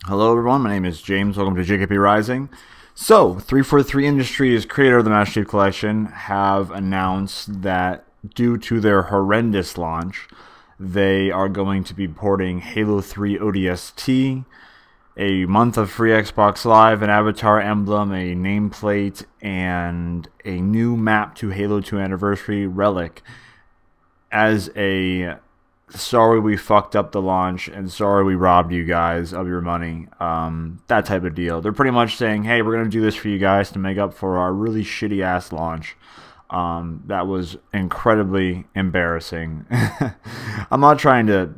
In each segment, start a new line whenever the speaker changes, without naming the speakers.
Hello everyone, my name is James. Welcome to JKP Rising. So, 343 Industries, creator of the Master Chief Collection, have announced that due to their horrendous launch, they are going to be porting Halo 3 ODST, a month of free Xbox Live, an avatar emblem, a nameplate, and a new map to Halo 2 Anniversary Relic as a sorry we fucked up the launch and sorry we robbed you guys of your money, that type of deal. They're pretty much saying, hey, we're going to do this for you guys to make up for our really shitty ass launch. That was incredibly embarrassing. I'm not trying to,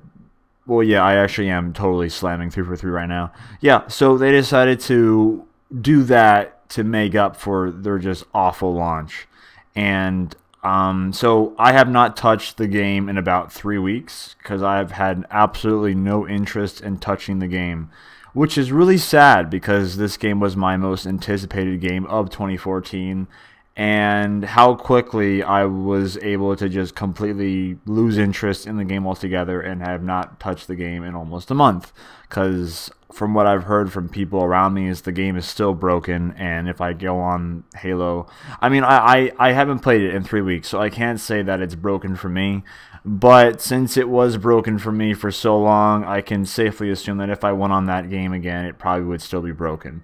well, yeah, I actually am totally slamming 343 right now. Yeah, so they decided to do that to make up for their just awful launch. And so I have not touched the game in about 3 weeks because I've had absolutely no interest in touching the game, which is really sad because this game was my most anticipated game of 2014, and how quickly I was able to just completely lose interest in the game altogether and have not touched the game in almost a month, because from what I've heard from people around me is the game is still broken. And if I go on Halo, I mean, I haven't played it in 3 weeks, so I can't say that it's broken for me, but since it was broken for me for so long, I can safely assume that if I went on that game again, it probably would still be broken.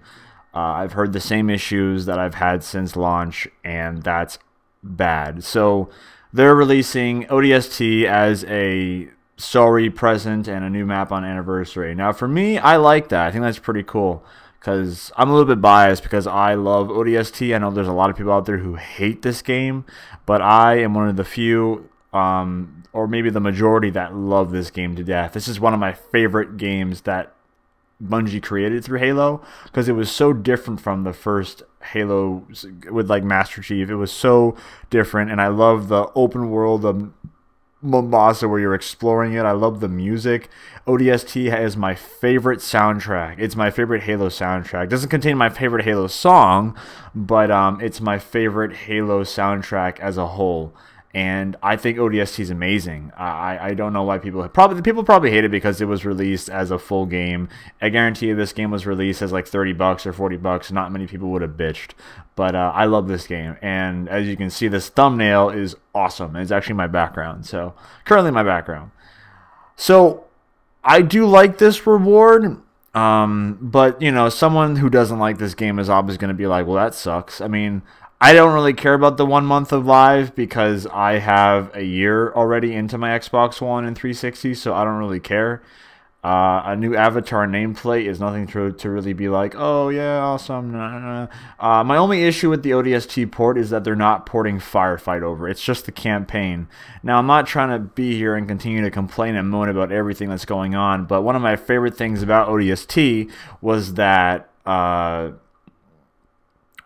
I've heard the same issues that I've had since launch, and that's bad. So they're releasing ODST as a sorry present and a new map on Anniversary. Now for me, I like that. I think that's pretty cool because I'm a little bit biased because I love ODST. I know there's a lot of people out there who hate this game, but I am one of the few, or maybe the majority, that love this game to death. This is one of my favorite games that Bungie created through Halo because it was so different from the first Halo with like Master Chief. It was so different, and I love the open world of Mombasa where you're exploring it. I love the music. ODST is my favorite soundtrack. It's my favorite Halo soundtrack. It doesn't contain my favorite Halo song, but it's my favorite Halo soundtrack as a whole. And I think ODST is amazing. I don't know why people probably hate it because it was released as a full game. I guarantee you this game was released as like $30 or $40. Not many people would have bitched. But I love this game. And as you can see, this thumbnail is awesome. It's actually my background. So currently my background. So I do like this reward. But you know, someone who doesn't like this game is obviously going to be like, well, that sucks. I mean, I don't really care about the 1 month of live because I have a year already into my Xbox One and 360, so I don't really care. A new avatar nameplate is nothing to really be like, oh yeah, awesome. Nah, nah. My only issue with the ODST port is that they're not porting Firefight over. It's just the campaign. Now, I'm not trying to be here and continue to complain and moan about everything that's going on, but one of my favorite things about ODST was that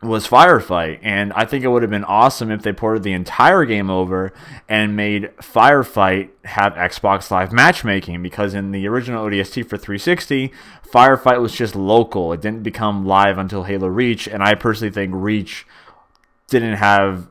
was Firefight, and I think it would have been awesome if they ported the entire game over and made Firefight have Xbox Live matchmaking, because in the original ODST for 360, Firefight was just local. It didn't become live until Halo Reach, and I personally think Reach didn't have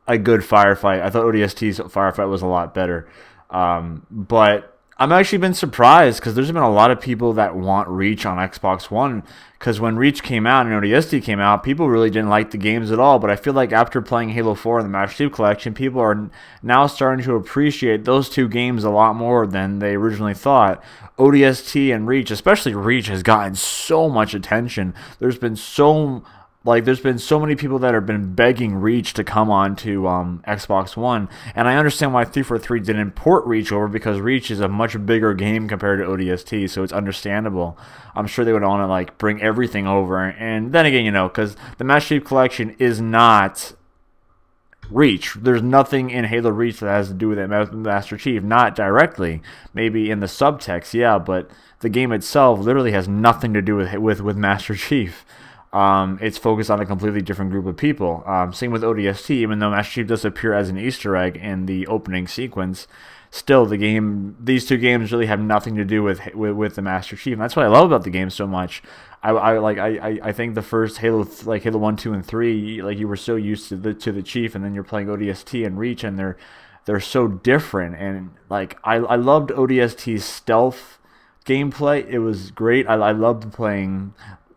a good Firefight. I thought ODST's Firefight was a lot better, but I've actually been surprised because there's been a lot of people that want Reach on Xbox One, because when Reach came out and ODST came out, people really didn't like the games at all. But I feel like after playing Halo 4 and the Master Chief Collection, people are now starting to appreciate those two games a lot more than they originally thought. ODST and Reach, especially Reach, has gotten so much attention. There's been so many people that have been begging Reach to come on to Xbox One, and I understand why 343 didn't port Reach over, because Reach is a much bigger game compared to ODST, so it's understandable. I'm sure they would want to like bring everything over, and then again, you know, because the Master Chief Collection is not Reach. There's nothing in Halo Reach that has to do with it, Master Chief, not directly. Maybe in the subtext, yeah, but the game itself literally has nothing to do with Master Chief. It's focused on a completely different group of people. Same with ODST, even though Master Chief does appear as an Easter egg in the opening sequence, still these two games really have nothing to do with the Master Chief. And that's what I love about the game so much. I think the first Halo, like Halo 1, 2, and 3, like you were so used to the Chief, and then you're playing ODST and Reach, and they're so different. And like I loved ODST's stealth gameplay, it was great. I loved playing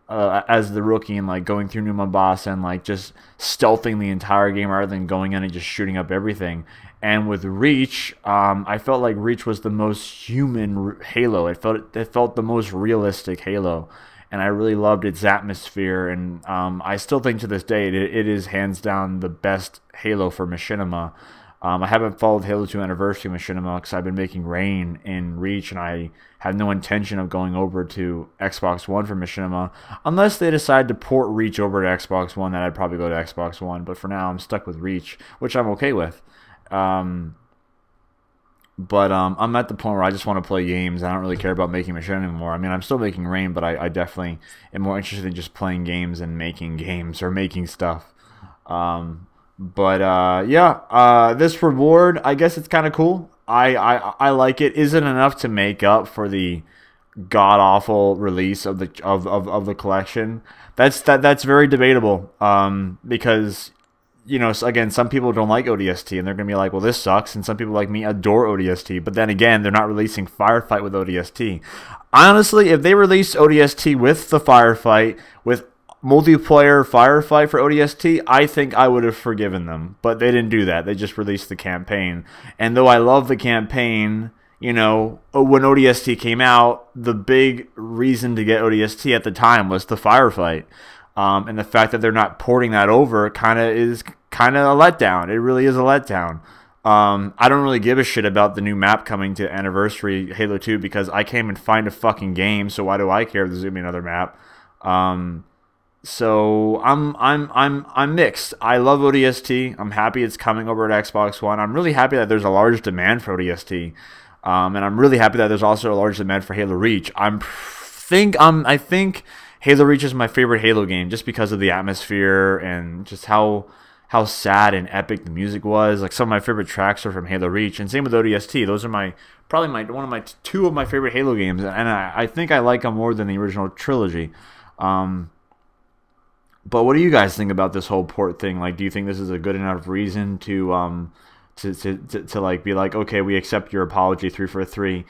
as the rookie and like going through Numa Boss and like just stealthing the entire game rather than going in and just shooting up everything. And with Reach, I felt like Reach was the most human Halo. It felt the most realistic Halo, and I really loved its atmosphere. And I still think to this day it is hands down the best Halo for Machinima. I haven't followed Halo 2 Anniversary Machinima because I've been making rain in Reach, and I have no intention of going over to Xbox One for Machinima. Unless they decide to port Reach over to Xbox One, then I'd probably go to Xbox One. But for now, I'm stuck with Reach, which I'm okay with. I'm at the point where I just want to play games. I don't really care about making Machinima anymore. I mean, I'm still making rain, but I definitely am more interested in just playing games and making games or making stuff. This reward, I guess it's kind of cool. I like it. Is it enough to make up for the god awful release of the collection? That's very debatable. Because you know, again, some people don't like ODST and they're gonna be like, well, this sucks. And some people like me adore ODST. But then again, they're not releasing Firefight with ODST. Honestly, if they released ODST with the Firefight with multiplayer Firefight for ODST, I think I would have forgiven them. But they didn't do that. They just released the campaign. And though I love the campaign, you know, when ODST came out, the big reason to get ODST at the time was the Firefight. And the fact that they're not porting that over is kind of a letdown. It really is a letdown. I don't really give a shit about the new map coming to Anniversary Halo 2 because I came and find a fucking game. So why do I care if there's gonna be another map? So I'm mixed. I love ODST. I'm happy it's coming over at Xbox One. I'm really happy that there's a large demand for ODST, and I'm really happy that there's also a large demand for Halo Reach. I think Halo Reach is my favorite Halo game just because of the atmosphere and just how sad and epic the music was. Like some of my favorite tracks are from Halo Reach, and same with ODST. Those are probably two of my favorite Halo games, and I think I like them more than the original trilogy. But what do you guys think about this whole port thing? Like, do you think this is a good enough reason to like be like, okay, we accept your apology, 343?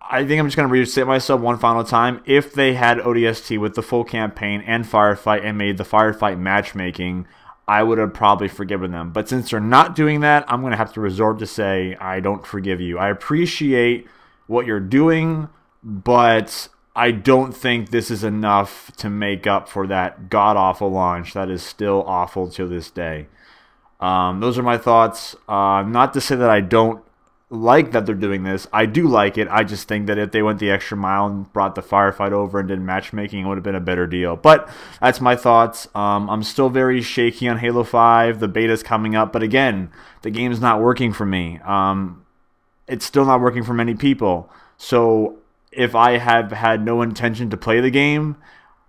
I think I'm just gonna restate myself one final time. If they had ODST with the full campaign and Firefight and made the Firefight matchmaking, I would have probably forgiven them. But since they're not doing that, I'm gonna have to resort to say I don't forgive you. I appreciate what you're doing, but I don't think this is enough to make up for that god-awful launch that is still awful to this day. Those are my thoughts. Not to say that I don't like that they're doing this. I do like it. I just think that if they went the extra mile and brought the Firefight over and did matchmaking, it would have been a better deal. But that's my thoughts. I'm still very shaky on Halo 5. The beta's coming up. But again, the game's not working for me. It's still not working for many people. So if I have had no intention to play the game,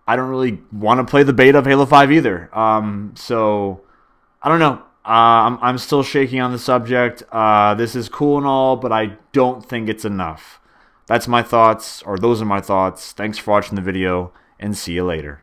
I don't really want to play the beta of Halo 5 either. So I don't know. I'm still shaky on the subject. This is cool and all, but I don't think it's enough. That's my thoughts, or those are my thoughts. Thanks for watching the video, and see you later.